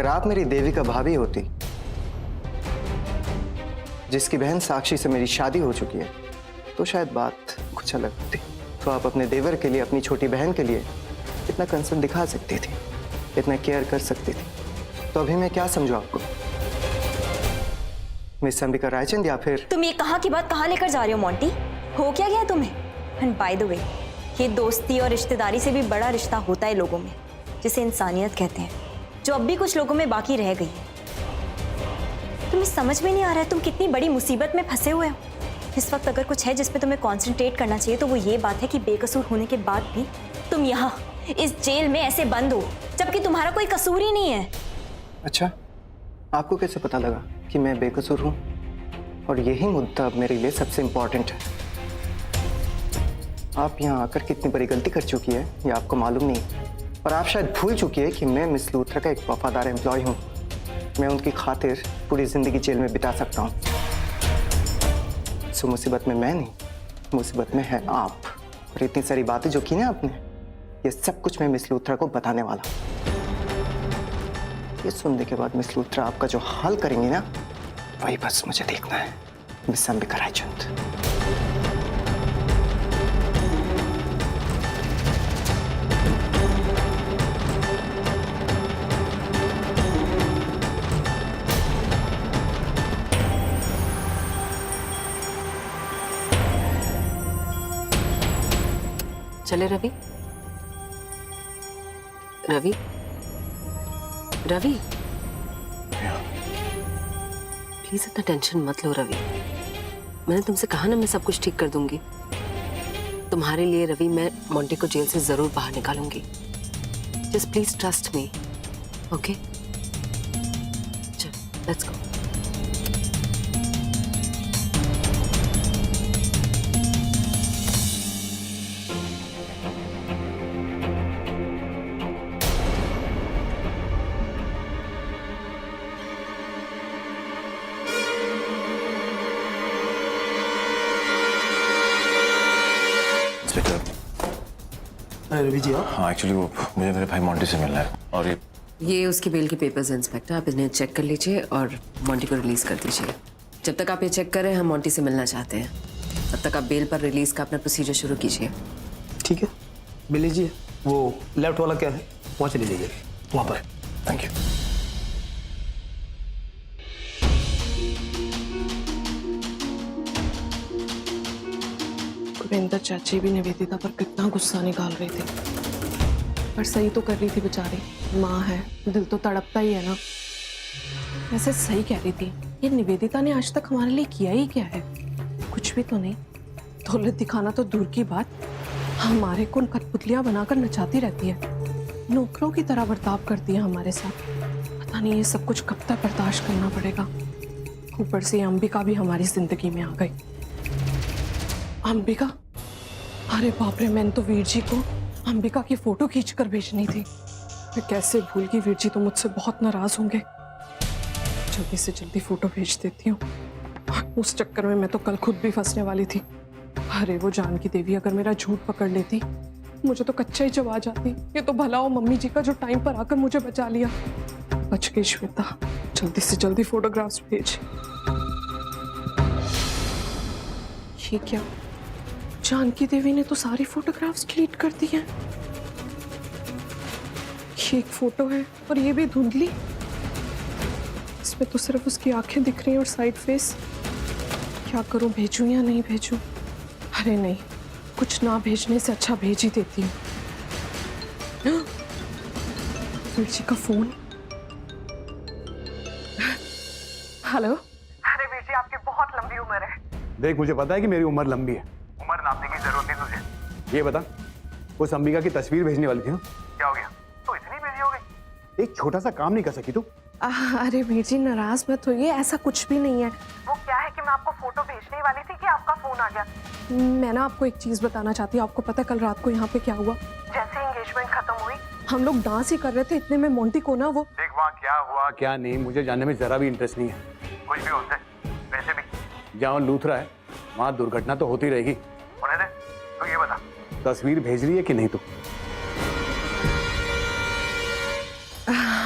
आप मेरी देवी का भाभी होती, जिसकी बहन साक्षी से मेरी शादी हो चुकी है, तो शायद बात कुछ अलग होती। तो आप अपने देवर के लिए, अपनी छोटी बहन के लिए इतना कंसर्न दिखा सकती थी, इतना केयर कर सकती थी। तो अभी मैं क्या समझूं आपको, मिस अंबिका रायचंद, या फिर तुम ये कहाँ की बात कहाँ लेकर जा रहे हो मोंटी? हो क्या गया तुम्हें? एंड बाय द वे, ये दोस्ती और रिश्तेदारी से भी बड़ा रिश्ता होता है लोगों में, जिसे इंसानियत कहते हैं, जो अब भी कुछ लोगों में बाकी रह गई है। तुम्हें समझ में नहीं आ रहा है तुम कितनी बड़ी मुसीबत में फंसे हुए हो। इस वक्त अगर कुछ है जिस पे तुम्हें कॉन्सेंट्रेट करना चाहिए तो वो ये बात है कि बेकसूर होने के बाद भी तुम यहाँ इस जेल में ऐसे बंद हो, जबकि तुम्हारा कोई कसूर ही नहीं है। अच्छा, आपको कैसे पता लगा कि मैं बेकसूर हूं? और यही मुद्दा अब मेरे लिए सबसे इंपॉर्टेंट है। आप यहाँ आकर कितनी बड़ी गलती कर चुकी है ये आपको मालूम नहीं, और आप शायद भूल चुकी है कि मैं मिस लूथरा का एक वफादार एम्प्लॉय हूँ। मैं उनकी खातिर पूरी जिंदगी जेल में बिता सकता हूँ। सो मुसीबत में मैं नहीं, मुसीबत में है आप। और इतनी सारी बातें जो की ना आपने, ये सब कुछ मैं मिस लूथरा को बताने वाला। ये सुनने के बाद मिस लूथरा आपका जो हाल करेंगी ना, वही बस मुझे देखना है, मिस अंबिका रायचंद। चले रवि? रवि? रवि? प्लीज इतना टेंशन मत लो रवि। मैंने तुमसे कहा ना मैं सब कुछ ठीक कर दूंगी। तुम्हारे लिए रवि मैं मोंटी को जेल से जरूर बाहर निकालूंगी। Just please trust me, okay? चल, लेट्स गो। अरे रवि जी, हाँ एक्चुअली वो मुझे मेरे भाई मोंटी से मिलना है, और ये उसके बेल के पेपर्स इंस्पेक्टर, आप इन्हें चेक कर लीजिए और मोंटी को रिलीज कर दीजिए। जब तक आप ये चेक करें, हम मोंटी से मिलना चाहते हैं। तब तक आप बेल पर रिलीज का अपना प्रोसीजर शुरू कीजिए। ठीक है, बिल लीजिए। वो लेफ्ट वाला क्या है, वहाँ चली जाइए, वहाँ पर। Thank you. कुपेंद्र चाची भी निवेदिता पर कितना गुस्सा निकाल रही थी, पर सही तो कर रही थी बेचारी। माँ है, दिल तो तड़पता ही है ना। वैसे सही कह रही थी, ये निवेदिता ने आज तक हमारे लिए किया ही क्या है? कुछ भी तो नहीं। दौलत दिखाना तो दूर की बात, हमारे को कठपुतलियां बनाकर नचाती रहती है, नौकरों की तरह बर्ताव करती है हमारे साथ। पता नहीं ये सब कुछ कब तक बर्दाश्त करना पड़ेगा। ऊपर से अंबिका भी हमारी जिंदगी में आ गई। अंबिका? अरे बाप रे, मैंने तो वीर जी को अंबिका की फोटो खींचकर भेजनी थी। मैं कैसे भूल गई, वीर जी तो मुझसे बहुत नाराज होंगे। जल्दी से जल्दी फोटो भेज देती हूँ। उस चक्कर में मैं तो कल खुद भी फंसने वाली थी। अरे वो जानकी देवी अगर मेरा झूठ पकड़ लेती, मुझे तो कच्चा ही जवा जाती। ये तो भला हो मम्मी जी का जो टाइम पर आकर मुझे बचा लिया। बच गई श्वेता, जल्दी से जल्दी फोटोग्राफ्स भेज। ये क्या, जानकी देवी ने तो सारी फोटोग्राफ्स डिलीट कर दी हैं। ये एक फोटो है और ये भी धुंधली। इसमें तो सिर्फ उसकी आंखें दिख रही हैं और साइड फेस। क्या करूं, भेजूं या नहीं भेजूं? अरे नहीं, कुछ ना भेजने से अच्छा भेज ही देती हूँ। वीर का फोन। हेलो। अरे वीर जी, आपकी बहुत लंबी उम्र है। देख, मुझे पता है कि मेरी उम्र लंबी है। उम्र नापने की जरूरत नहीं तुझे। ये बता, उस अंबिका की तस्वीर भेजने वाली थी ना? क्या हो गया, तू इतनी बिजी हो गई? एक छोटा सा काम नहीं कर सकी तू? अरे वीर जी नाराज मत होइए, ऐसा कुछ भी नहीं है। वो क्या है कि मैं आपको फोटो भेजने वाली थी कि आपका फोन आ गया। मैं ना आपको एक चीज बताना चाहती हूँ। आपको पता है कल रात को यहाँ पे क्या हुआ? जैसे एंगेजमेंट खत्म हुई, हम लोग डांस ही कर रहे थे, इतने में मोंटी को ना वो। देख, वहाँ क्या हुआ क्या नहीं मुझे जानने में जरा भी इंटरेस्ट नहीं है। कुछ भी होता है, वैसे भी जहाँ लूथरा है वहाँ दुर्घटना तो होती रहेगी। होने दे। तो ये बता, तस्वीर भेज रही है कि नहीं तू?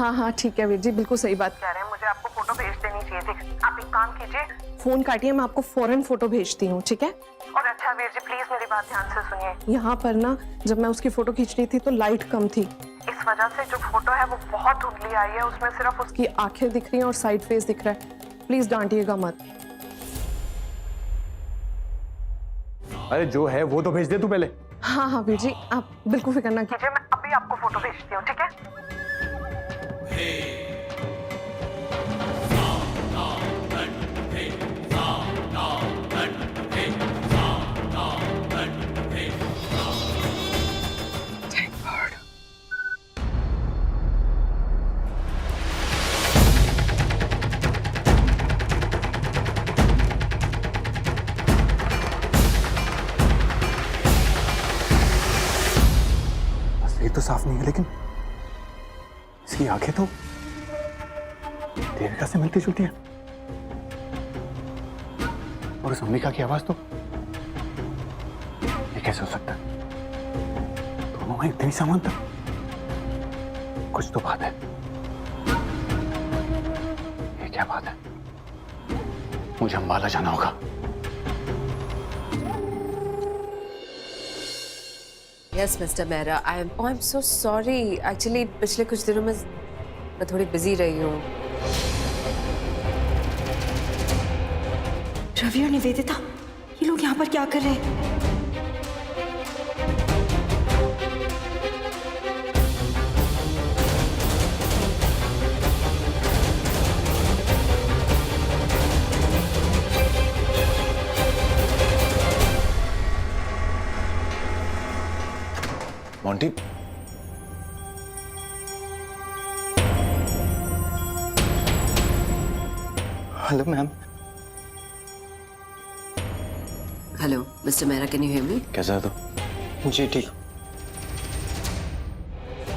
हाँ हाँ ठीक है वीर जी, बिल्कुल सही बात। कह रहे हैं मुझे आपको फोटो भेज देनी चाहिए थी। आप एक काम कीजिए। फोन काटिए, मैं आपको फौरन फोटो भेजती हूँ, ठीक है? और अच्छा वीर जी प्लीज मेरी बात ध्यान से सुनिए। यहाँ पर ना जब मैं उसकी फोटो खींच रही थी तो लाइट कम थी, इस वजह से जो फोटो है वो बहुत धुंधली आई है, उसमें सिर्फ उसकी आंखें दिख रही हैं और साइड फेस दिख रहा है। प्लीज डांटिएगा मत। अरे जो है वो तो भेज दे तू पहले। हाँ हाँ वीर जी, आप बिल्कुल फिक्र ना कीजिए। कीजिए, मैं अभी आपको फोटो भेजती हूँ, ठीक है? ये तो साफ नहीं है, लेकिन इसकी आंखें तो देविका से मिलती जुलती हैं। और उस अंबिका की आवाज तो, ये कैसे हो सकता है? दोनों में इतनी समानता, कुछ तो बात है। ये क्या बात है? मुझे अंबाला जाना होगा। Yes mister Mehra, I am so sorry. Actually पिछले कुछ दिनों में मैं थोड़ी बिजी रही हूँ। रवि और निवेदिता, ये लोग यहाँ पर क्या कर रहे हैं? Monty, hello ma'am. Hello mister Mehra, can you hear me? कैसा है तो? जी ठीक।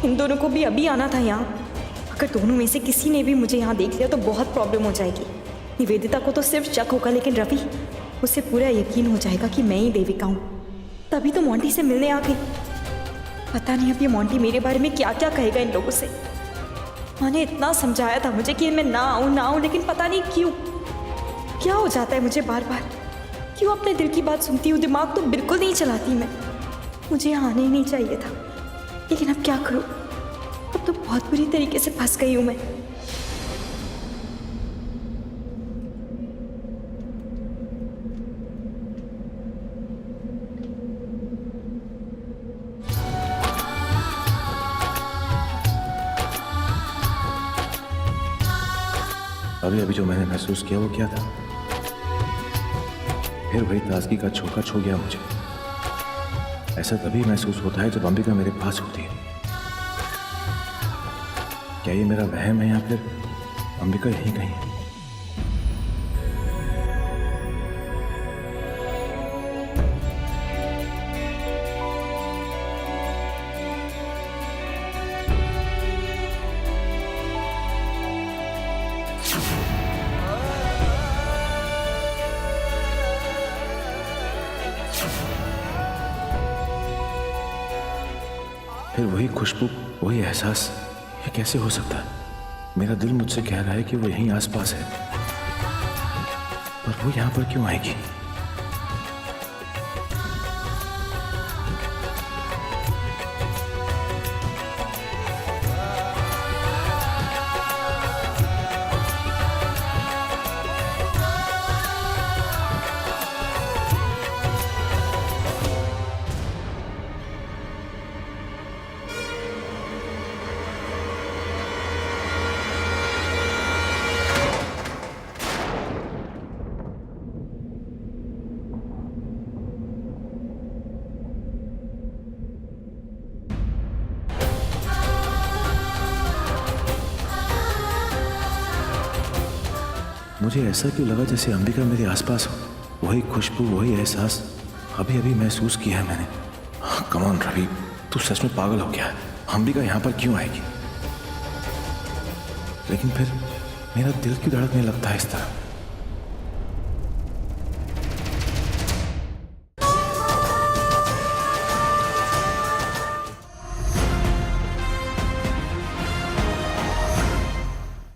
इन दोनों को भी अभी आना था यहाँ। अगर दोनों में से किसी ने भी मुझे यहाँ देख लिया तो बहुत प्रॉब्लम हो जाएगी। निवेदिता को तो सिर्फ शक होगा, लेकिन रवि, उसे पूरा यकीन हो जाएगा कि मैं ही देविका हूँ। तभी तो मोंटी से मिलने आ गई। पता नहीं अब ये मोंटी मेरे बारे में क्या क्या कहेगा इन लोगों से। माँ ने इतना समझाया था मुझे कि मैं ना आऊँ, लेकिन पता नहीं क्यों क्या हो जाता है मुझे बार बार। क्यों अपने दिल की बात सुनती हूँ, दिमाग तो बिल्कुल नहीं चलाती मैं। मुझे यहाँ आना ही नहीं चाहिए था, लेकिन अब क्या करूँ? अब तो बहुत बुरी तरीके से फंस गई हूँ मैं। अभी अभी जो मैंने महसूस किया वो क्या था? फिर वही ताजगी का झोंका छू गया मुझे। ऐसा तभी महसूस होता है जब अंबिका मेरे पास होती है। क्या ये मेरा वहम है या फिर अंबिका यहीं कहीं है? फिर वही खुशबू, वही एहसास, ये कैसे हो सकता है? मेरा दिल मुझसे कह रहा है कि वो यहीं आसपास है, पर वो यहां पर क्यों आएगी? मुझे ऐसा क्यों लगा जैसे अंबिका मेरे आसपास हो? वही खुशबू, वही एहसास अभी अभी महसूस किया है मैंने। कम ऑन रवि, तू सच में पागल हो गया है। अंबिका यहाँ पर क्यों आएगी? लेकिन फिर मेरा दिल क्यों धड़कने लगता है इस तरह?